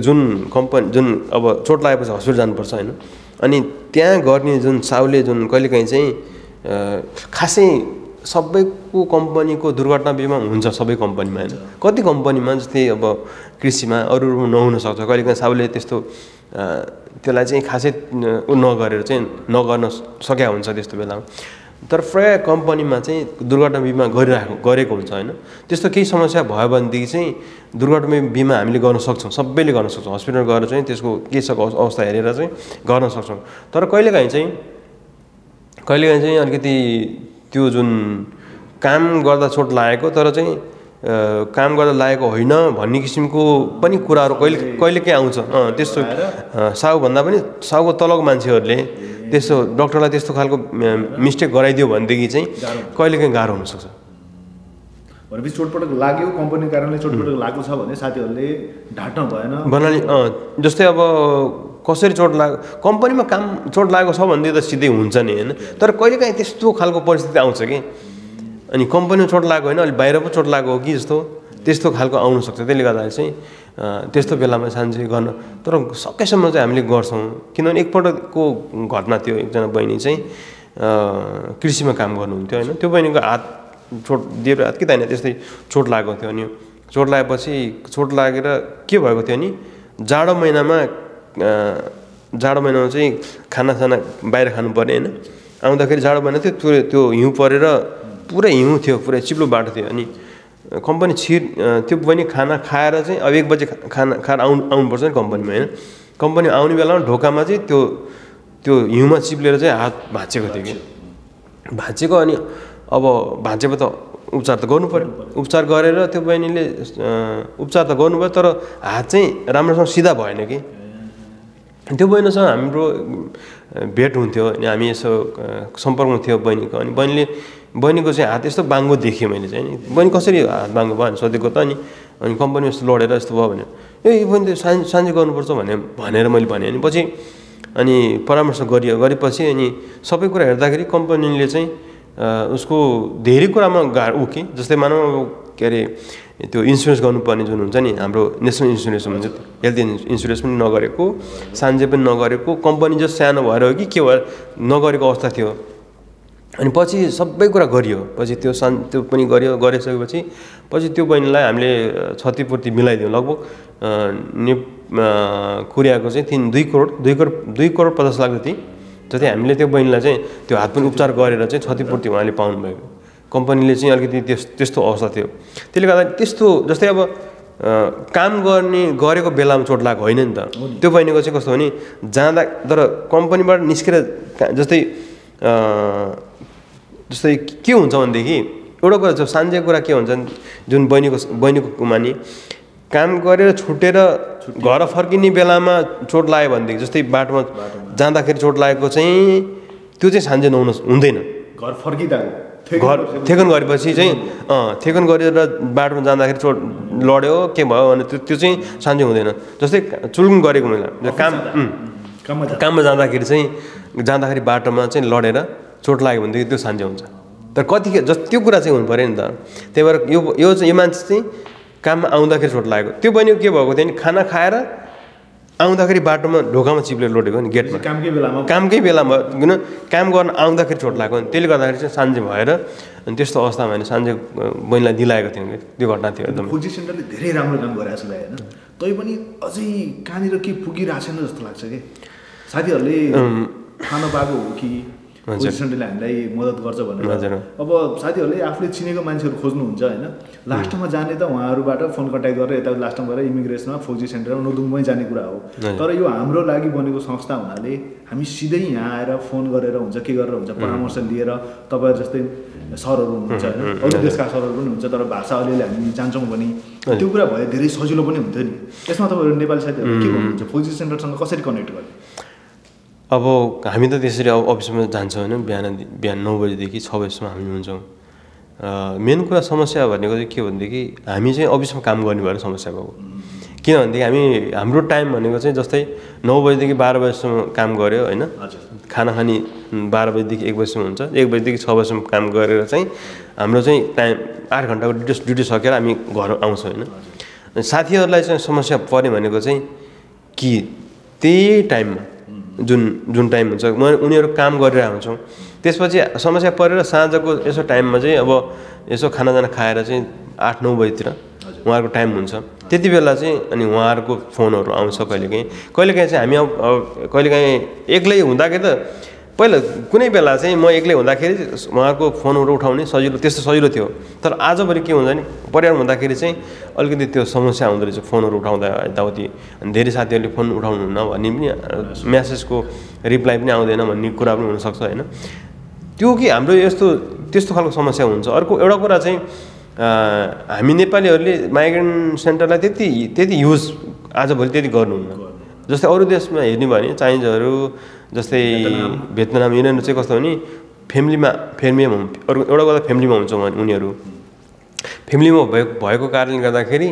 जुन कम्पनी जुन अब चोट लागेपछि हस्पिटल जानुपर्छ होइन अनि त्यहाँ गर्ने जुन साहुले जुन कहिलेकाहीँ चाहिँ खासै सबैको कम्पनीको दुर्घटना बिमा हुन्छ सबै कम्पनीमा होइन कति कम्पनीमा जस्तै अब कृषिमा अरू नहुन सक्छ कहिलेकाहीँ साहुले त्यस्तो त्यसलाई चाहिँ खासै नगरेर चाहिँ नगर्न सकेका हुन्छ त्यस्तो बेलामा तर प्रायः कम्पनीमा चाहिँ दुर्घटना बिमा गरेको हुन्छ होइन त्यस्तो केही समस्या भयो भनेदेखि चाहिँ दुर्घटना बिमा हामीले गर्न सक्छौँ सबैले गर्न सक्छौँ हस्पिटल गएर चाहिँ त्यसको के छ अवस्था हेरेर चाहिँ गर्न सक्छौँ तर कहिलेकाहीँ चाहिँ अलिकति त्यो जुन काम गर्दा चोट लागेको तर चाहिँ काम गर्दा लागेको होइन भन्ने किसिमको पनि कुराहरू कहिलेकाहीँ आउँछ त्यस्तो साहुभन्दा पनि साहुको तलको मान्छेहरूले त्यस्तो डक्टरलाई त्यस्तो खालको मिस्टेक गराइदियो भनेदेखि चाहिँ कहिलेकाहीँ गाह्रो हुनसक्छ भनेपछि चोटपटक लाग्यो कम्पनीको कारणले चोटपटक लागेको छ भने साथीहरूले ढाँट्न भएन भन्नाले जस्तै अब कसरी चोट लाग्यो कम्पनीमा चोट लागेको छ भनेदेखि त सिधै हुन्छ नि होइन तर कहिलेकाहीँ त्यस्तो खालको परिस्थिति आउँछ कि अनि कम्पनीमा चोट लागेको होइन अलिक बाहिर पो चोट लागेको हो कि त्यस्तो खालको आउनसक्छ त्यसले गर्दाखेरि चाहिँ त्यस्तो बेलामा सान्जे गर्न तर सकेसम्म चाहिँ हामीले गर्छौँ किनभने एकपल्टको घटना थियो एकजना बहिनी चाहिँ कृषिमा काम गर्नुहुन्थ्यो होइन त्यो बहिनीको हात चोट दिएर हात कि त होइन त्यस्तै चोट लागेको थियो अनि चोट लागेपछि चोट लागेर के भएको थियो नि जाडो महिनामा चाहिँ खानासाना बाहिर खानुपर्ने होइन आउँदाखेरि जाडो महिना थियो त्यो हिउँ परेर पुरै हिउँ थियो पुरै चिप्लो बाटो थियो अनि कम्पनी त्यो बहिनी खाना खाएर चाहिँ अब 1 बजे खाएर आउनुपर्छ नि कम्पनीमा होइन कम्पनी आउने बेलामा ढोकामा चाहिँ त्यो हिउँमा चिप्लेर चाहिँ हात भाँचेको थियो कि भाँचेको अनि अब भाँचेको त उपचार त गर्नु पर्यो उपचार गरेर त्यो बहिनीले उपचार त गर्नुभयो तर हात चाहिँ राम्रोसँग सिधा भएन कि त्यो बहिनीसँग हाम्रो भेट हुन्थ्यो अनि हामी यसो सम्पर्कमा थियो बहिनीको अनि बहिनीको चाहिँ हात यस्तो बाङ्गो देखेँ मैले चाहिँ नि बहिनी कसरी हात बाङ्गो भयो भने सोधेको त अनि कम्पनी यस्तो लडेर यस्तो भयो भने यो बहिनी त साँझे गर्नुपर्छ भनेर मैले भनेँ अनि पछि अनि परामर्श गरेपछि अनि सबै कुरा हेर्दाखेरि कम्पनीले चाहिँ उसको धेरै कुरामा कि जस्तै मानौँ के अरे त्यो इन्सुरेन्स गर्नुपर्ने जुन हुन्छ नि हाम्रो नेसनल इन्सुरेन्स हुन्छ हेल्थ इन्सुरेन्स पनि नगरेको सान्जे पनि नगरेको कम्पनी जस्तो सानो भएर हो कि के भएर नगरेको अवस्था थियो अनि पछि सबै कुरा गरियो पछि त्यो पनि गरिसकेपछि पछि त्यो बहिनीलाई हामीले क्षतिपूर्ति मिलाइदियौँ लगभग कोरियाको चाहिँ 2 करोड 50 लाख जति हामीले त्यो बहिनीलाई चाहिँ त्यो हात पनि उपचार गरेर चाहिँ क्षतिपूर्ति उहाँले पाउनुभएको कम्पनीले चाहिँ अलिकति त्यस्तो अवस्था थियो त्यसले गर्दा त्यस्तो जस्तै अब काम गरेको बेलामा चोट लागेको होइन नि त त्यो बहिनीको चाहिँ कस्तो भने जाँदा तर कम्पनीबाट निस्केर जस्तै के हुन्छ भनेदेखि एउटा कुरा चाहिँ सान्जे कुरा के हुन्छ जुन बहिनीको मानि काम गरेर छुटेर घर फर्किने बेलामा चोट लाग्यो भनेदेखि जस्तै बाटोमा जाँदाखेरि चोट लागेको चाहिँ त्यो चाहिँ सान्जे हुँदैन घर फर्किँदा घर थेकन गरेपछि चाहिँ थेकन गरेर बाटोमा जाँदाखेरि लड्यो के भयो भने त्यो चाहिँ सान्जे हुँदैन। जस्तै चुल्कुम गरेको महिला काममा जाँदाखेरि बाटोमा चाहिँ लडेर चोट लाग्यो भनेदेखि त्यो सान्जे हुन्छ। तर कतिखेर त्यो कुरा चाहिँ हुनु पऱ्यो नि त। त्यही भएर यो मान्छे चाहिँ काममा आउँदाखेरि चोट लागेको, त्यो बहिनी के भएको थियो नि, खाना खाएर आउँदाखेरि बाटोमा ढोकामा चिप्लेर लोडेको नि, गेटमा कामकै बेलामा किन काम गर्न आउँदाखेरि चोट लागेको नि। त्यसले गर्दाखेरि चाहिँ सान्जे भएर अनि त्यस्तो अवस्थामा होइन सान्जे बहिनीलाई दिलाएको थियौँ कि त्यो घटना थियो एकदम। फौजी सेन्टरले धेरै राम्रो काम गरेको छ होइन, तैपनि अझै कहाँनिर के पुगिरहेको छैन जस्तो लाग्छ कि साथीहरूले थाहा नपाएको हो कि फौजी सेन्टरले हामीलाई मद्दत गर्छ भनेर। अब साथीहरूले आफूले चिनेको मान्छेहरू खोज्नुहुन्छ होइन, लास्टमा जाने त उहाँहरूबाट फोन कन्ट्याक्ट गरेर यता लास्टमा गएर इमिग्रेसनमा फौजी सेन्टरमा नोदुङमै जाने कुरा हो। तर यो हाम्रो लागि बनेको संस्था हुनाले हामी सिधै यहाँ आएर फोन गरेर हुन्छ के गरेर हुन्छ परामर्श लिएर तपाईँहरू जस्तै सरहरू हुनुहुन्छ होइन, अरू देशका सरहरू पनि हुन्छ, तर भाषा अलिअलि हामी जान्छौँ भने त्यो कुरा भए धेरै सजिलो पनि हुन्थ्यो नि। यसमा तपाईँहरू नेपाली साथीहरू के भन्नुहुन्छ, फौजी सेन्टरसँग कसरी कनेक्ट गर्ने? अब हामी त त्यसरी अब अफिसमा जान्छौँ होइन, बिहान 9 बजीदेखि 6 बजीसम्म हामी हुन्छौँ। मेन कुरा समस्या भनेको चाहिँ के भनेदेखि हामी चाहिँ अफिसमा काम गर्ने भएर समस्या भएको। किनभनेदेखि हाम्रो टाइम भनेको चाहिँ जस्तै 9 बजीदेखि 12 बजीसम्म काम गऱ्यो होइन, खाना खाने 12 बजीदेखि 1 बजीसम्म हुन्छ, 1 बजीदेखि 6 बजीसम्म काम गरेर चाहिँ हाम्रो चाहिँ टाइम 8 घन्टाको ड्युटी सकेर हामी घर आउँछौँ होइन। साथीहरूलाई चाहिँ समस्या पऱ्यो भनेको चाहिँ कि त्यही टाइममा जुन टाइम हुन्छ उनीहरू काम गरेर आउँछौँ, त्यसपछि समस्या परेर साँझको यसो टाइममा चाहिँ अब यसो खानाजाना खाएर चाहिँ 8-9 बजीतिर उहाँहरूको टाइम हुन्छ, त्यति बेला चाहिँ अनि उहाँहरूको फोनहरू आउँछ। कहिलेकाहीँ चाहिँ हामी अब कहिलेकाहीँ एक्लै हुँदाखेरि त पहिला कुनै बेला चाहिँ म एक्लै हुँदाखेरि उहाँहरूको फोनहरू उठाउने त्यस्तो सजिलो थियो। तर आजभरि के हुन्छ नि, परिवार हुँदाखेरि चाहिँ अलिकति त्यो समस्या हुँदो रहेछ फोनहरू उठाउँदा यताउति। अनि धेरै साथीहरूले फोन उठाउनुहुन्न भन्ने पनि म्यासेजको रिप्लाई पनि आउँदैन भन्ने कुरा पनि हुनसक्छ होइन। त्यो कि हाम्रो त्यस्तो खालको समस्या हुन्छ। अर्को एउटा कुरा चाहिँ हामी नेपालीहरूले माइग्रेन्ट सेन्टरलाई त्यति युज आजभोलि त्यति गर्नुहुन्न। जस्तै अरू देशमा हेर्ने भयो भने चाइनिजहरू जस्तै भियतनाम यिनीहरू चाहिँ कस्तो हो नि, फ्यामिलीमा एउटा कुरा फ्यामिलीमा हुन्छ उनीहरू फ्यामिलीमा भएको कारणले गर्दाखेरि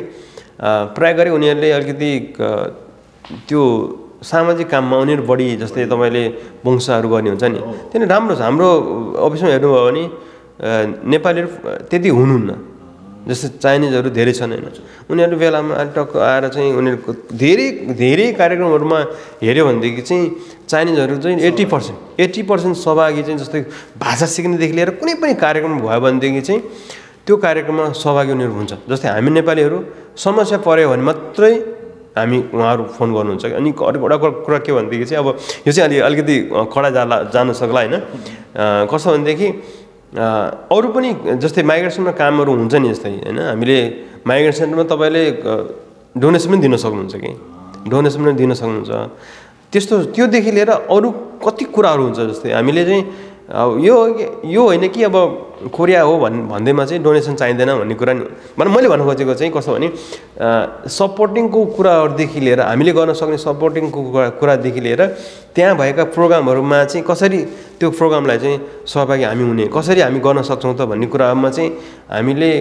प्रायः गरी उनीहरूले अलिकति त्यो सामाजिक काममा उनीहरू बढी जस्तै तपाईँले वंशहरू गर्ने हुन्छ नि, त्यही राम्रो छ। हाम्रो अफिसमा हेर्नुभयो भने नेपालीहरू त्यति हुनुहुन्न, जस्तै चाइनिजहरू धेरै छन् होइन। उनीहरू बेलामा टक्क आएर चाहिँ उनीहरूको धेरै कार्यक्रमहरूमा हेऱ्यो भनेदेखि चाहिँ चाइनिजहरू चाहिँ 80% सहभागी चाहिँ जस्तै भाषा सिक्नेदेखि लिएर कुनै पनि कार्यक्रम भयो भनेदेखि चाहिँ त्यो कार्यक्रममा सहभागी उनीहरू हुन्छ। जस्तै हामी नेपालीहरू समस्या पऱ्यो भने मात्रै हामी उहाँहरू फोन गर्नुहुन्छ। अनि एउटा कुरा के भनेदेखि चाहिँ अब यो चाहिँ अलिकति कडा जान सक्ला होइन। कस्तो भनेदेखि अरू पनि जस्तै माइग्रेसनमा कामहरू हुन्छ नि, जस्तै होइन हामीले माइग्रेसन सेन्टरमा तपाईँले डोनेसन पनि दिन सक्नुहुन्छ कि डोनेसन पनि दिन सक्नुहुन्छ। त्योदेखि लिएर अरू कति कुराहरू हुन्छ। जस्तै हामीले चाहिँ यो होइन कि अब कोरिया हो भन्दैमा चाहिँ डोनेसन चाहिँदैन भन्ने कुरा मैले भन्नु खोजेको चाहिँ कस्तो भने सपोर्टिङको कुराहरूदेखि लिएर हामीले गर्न सक्ने सपोर्टिङको कुरादेखि लिएर त्यहाँ भएका प्रोग्रामहरूमा चाहिँ कसरी त्यो प्रोग्रामलाई चाहिँ सहभागी हामी हुने, कसरी हामी गर्न सक्छौँ त भन्ने कुरामा चाहिँ हामीले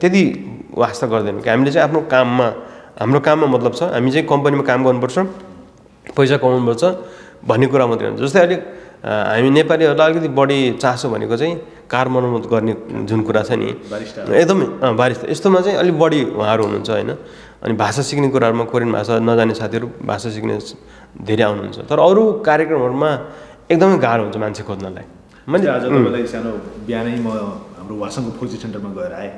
त्यति वास्ता गर्दैनौँ कि हामीले चाहिँ हाम्रो काममा मतलब छ, हामी चाहिँ कम्पनीमा काम गर्नुपर्छ, पैसा कमाउनुपर्छ भन्ने कुरा मात्रै हुन्छ। जस्तै अहिले हामी नेपालीहरूलाई अलिकति बढी चासो भनेको चाहिँ कार मर्मत गर्ने जुन कुरा छ नि, एकदमै बारिस्ता यस्तोमा चाहिँ अलिक बढी उहाँहरू हुनुहुन्छ होइन। अनि भाषा सिक्ने कुराहरूमा कोरियन भाषा नजाने साथीहरू भाषा सिक्ने धेरै आउनुहुन्छ। तर अरू कार्यक्रमहरूमा एकदमै गाह्रो हुन्छ मान्छे खोज्नलाई। मैले आज तपाईँलाई सानो बिहानै म हाम्रो वासङको फौजी सेन्टरमा गएर आएँ।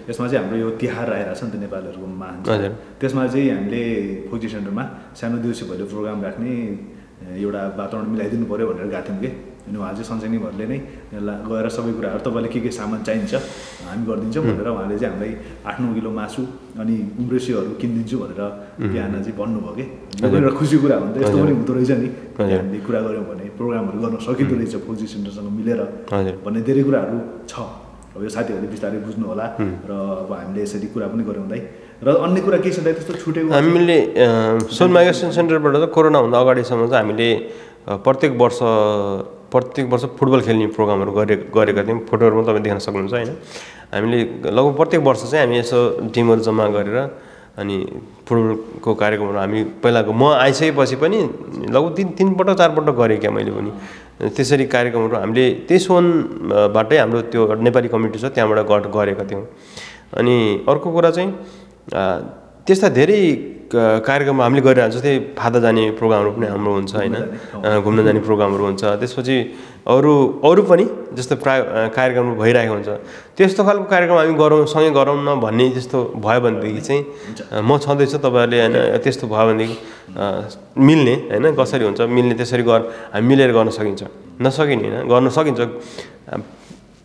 त्यसमा चाहिँ हाम्रो यो तिहार आइरहेको छ नि त नेपालीहरूको महान, त्यसमा चाहिँ हामीले फौजी सेन्टरमा सानो दिउँसो भोलि प्रोग्राम राख्ने एउटा वातावरण मिलाइदिनु पऱ्यो भनेर गएको थियौँ कि। अनि उहाँ चाहिँ सन्चनीभरले नै गएर सबै कुराहरू तपाईँलाई के सामान चाहिन्छ हामी गरिदिन्छौँ भनेर उहाँले चाहिँ हामीलाई 8-9 किलो मासु अनि उम्रेसीहरू किनिदिन्छु भनेर बिहान चाहिँ भन्नुभयो कि। एउटा खुसी कुरा हो नि त, यस्तो पनि हुँदो रहेछ नि, हामीले कुरा गऱ्यौँ भने प्रोग्रामहरू गर्न सकिँदो रहेछ फौजी सेन्टरसँग मिलेर भन्ने धेरै कुराहरू छ। अब यो साथीहरूले बिस्तारै बुझ्नु होला र अब हामीले यसरी कुरा पनि गराउँदै र अन्य कुरा के छ त त्यस्तो छुटेको। हामीले सोल माइग्रेसन सेन्टरबाट त कोरोनाभन्दा अगाडिसम्म चाहिँ हामीले प्रत्येक वर्ष प्रत्येक वर्ष फुटबल खेल्ने प्रोग्रामहरू गरेका थियौँ। फोटोहरू पनि तपाईँ देख्न सक्नुहुन्छ होइन। हामीले लगभग प्रत्येक वर्ष चाहिँ हामी यसो टिमहरू जम्मा गरेर अनि फुटबलको कार्यक्रमहरू हामी पहिलाको म आइसकेपछि पनि लगभग 3 पटक 4 पटक गरेँ क्या मैले पनि। त्यसरी कार्यक्रमहरू हामीले त्यही सोनबाटै हाम्रो त्यो नेपाली कम्युनिटी छ त्यहाँबाट गरेका थियौँ। अनि अर्को कुरा चाहिँ त्यस्ता धेरै कार्यक्रम हामीले गरिरहेको जस्तै फादा जाने प्रोग्रामहरू पनि हाम्रो हुन्छ होइन, घुम्न जाने प्रोग्रामहरू हुन्छ। त्यसपछि अरू पनि जस्तो कार्यक्रमहरू भइरहेको हुन्छ। त्यस्तो खालको कार्यक्रम हामी सँगै गरौँ न भन्ने त्यस्तो भयो भनेदेखि चाहिँ म छँदैछु तपाईँहरूले होइन, त्यस्तो भयो भनेदेखि मिल्ने होइन, कसरी हुन्छ मिल्ने त्यसरी हामी मिलेर गर्न सकिन्छ। नसकिने होइन, गर्न सकिन्छ,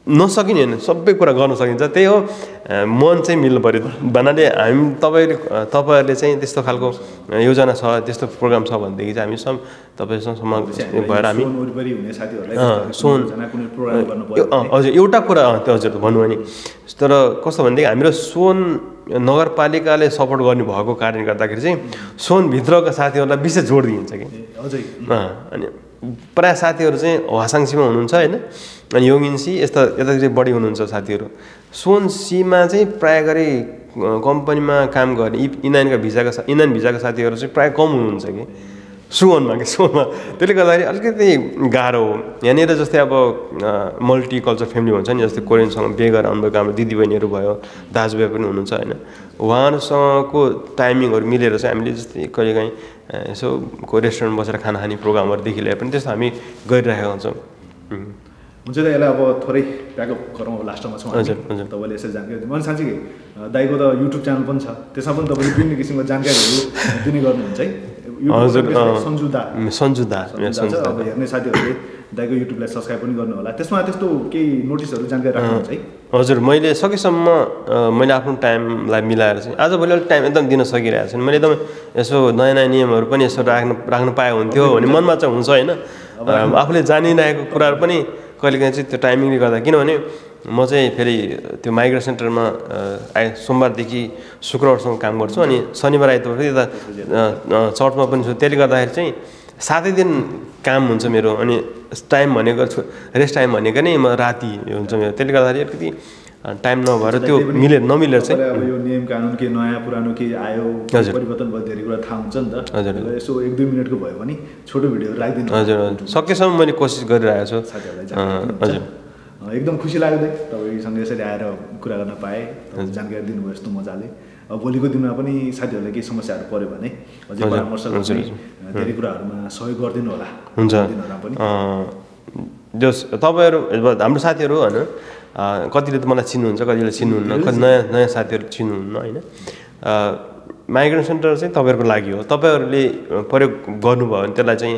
नसकिने होइन, सबै कुरा गर्न सकिन्छ। त्यही हो मन चाहिँ मिल्नु पऱ्यो भन्नाले तपाईँहरूले चाहिँ त्यस्तो खालको योजना छ, त्यस्तो प्रोग्राम छ भनेदेखि चाहिँ हामी तपाईँसँग भएर हामी हजुर एउटा कुरा हजुर भन्नुभयो नि। तर कस्तो भनेदेखि हाम्रो सोन नगरपालिकाले सपोर्ट गर्नु भएको कारणले गर्दाखेरि चाहिँ सोनभित्रका साथीहरूलाई विशेष जोड दिइन्छ कि। अनि प्रायः साथीहरू चाहिँ हासाङसीमा हुनुहुन्छ होइन, अनि योगिन्सी यतातिर बढी हुनुहुन्छ साथीहरू। सोनसीमा चाहिँ प्रायः गरी कम्पनीमा काम गर्ने इन्डियन भिजाका साथीहरू चाहिँ प्रायः कम हुनुहुन्छ कि सोनमा त्यसले गर्दाखेरि अलिकति गाह्रो हो। यहाँनिर जस्तै अब मल्टिकल्चर फ्यामिली हुन्छ नि, जस्तै कोरियनसँग बिहे गरेर आउनुभएको हाम्रो दिदीबहिनीहरू भयो, दाजुभाइ पनि हुनुहुन्छ होइन, उहाँहरूसँगको टाइमिङहरू मिलेर चाहिँ हामीले जस्तै कहिलेकाहीँ यसो कोही रेस्टुरेन्ट बसेर खाना खाने प्रोग्रामहरूदेखि लिएर पनि त्यस्तो हामी गरिरहेका हुन्छौँ। हुन्छ त यसलाई अब थोरै प्याकअप गरौँ, अब लास्टमा छौँ। हजुर हजुर तपाईँले यसरी जानकारी दिनु। अनि साँच्चै दाइको त युट्युब च्यानल पनि छ, त्यसमा पनि तपाईँले विभिन्न किसिमको जानकारीहरू दिने गर्नुहुन्छ है। हजुर सन्जु दा अब हेर्ने साथीहरूले दाइको युट्युबलाई सब्सक्राइब पनि गर्नु होला। त्यसमा त्यस्तो केही नोटिसहरू जानकारी राख्नुहुन्छ है? हजुर, मैले सकेसम्म मैले आफ्नो टाइमलाई मिलाएर चाहिँ आजभोलि अलिक टाइम एकदम दिन सकिरहेको छु। मैले एकदम यसो नयाँ नियमहरू पनि यसो राख्न पाए हुन्थ्यो भन्ने मनमा चाहिँ हुन्छ होइन। आफूले जानिरहेको कुराहरू पनि कहिलेकाहीँ चाहिँ त्यो टाइमिङले गर्दा, किनभने म चाहिँ फेरि त्यो माइग्रेसन सेन्टरमा सोमबारदेखि शुक्रबारसम्म काम गर्छु, अनि शनिबार आइतबार फेरि यता चर्चमा पनि छु। त्यसले गर्दाखेरि चाहिँ 7 दिन काम हुन्छ मेरो, अनि टाइम भनेको रेस्ट टाइम भनेको नै म राति हुन्छ मेरो। त्यसले गर्दाखेरि अलिकति टाइम नभएर त्यो नमिलेर चाहिँ अब यो नियम कानुन के नयाँ पुरानो के आयो, परिवर्तन भयो, धेरै कुरा थाहा हुन्छ नि त। हजुर, यसो 1-2 मिनटको भयो भने छोटो भिडियोहरू राखिदिनु। हजुर, सकेसम्म मैले कोसिस गरिरहेको छु। हजुर, एकदम खुसी लाग्यो तपाईँसँग यसरी आएर कुरा गर्न पाएँ, जानकारी दिनुभयो यस्तो मजाले। अब भोलिको दिनमा पनि साथीहरूलाई केही समस्याहरू पऱ्यो भने अझै परामर्श गर्ने धेरै कुराहरूमा सहयोग गरिदिनु होला। हुन्छ, जस तपाईँहरू हाम्रो साथीहरू होइन, कतिले त मलाई चिन्नुहुन्छ, कतिले चिन्नुहुन्न, कति नयाँ साथीहरू चिन्नुहुन्न होइन। माइग्रेसन सेन्टर चाहिँ तपाईँहरूको लागि हो। तपाईँहरूले प्रयोग गर्नुभयो भने त्यसलाई चाहिँ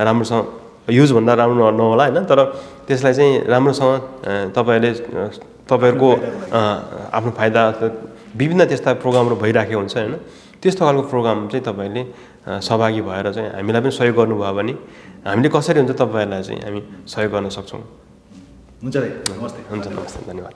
राम्रोसँग युजभन्दा राम्रो नहोला होइन, तर त्यसलाई चाहिँ राम्रोसँग तपाईँहरूको आफ्नो फाइदा विभिन्न त्यस्ता प्रोग्रामहरू भइराखेको हुन्छ होइन। त्यस्तो खालको प्रोग्राम चाहिँ तपाईँले सहभागी भएर चाहिँ हामीलाई पनि सहयोग गर्नुभयो भने हामीले कसरी हुन्छ तपाईँहरूलाई चाहिँ हामी सहयोग गर्न सक्छौँ। हुन्छ, नमस्ते। हुन्छ, नमस्ते, धन्यवाद।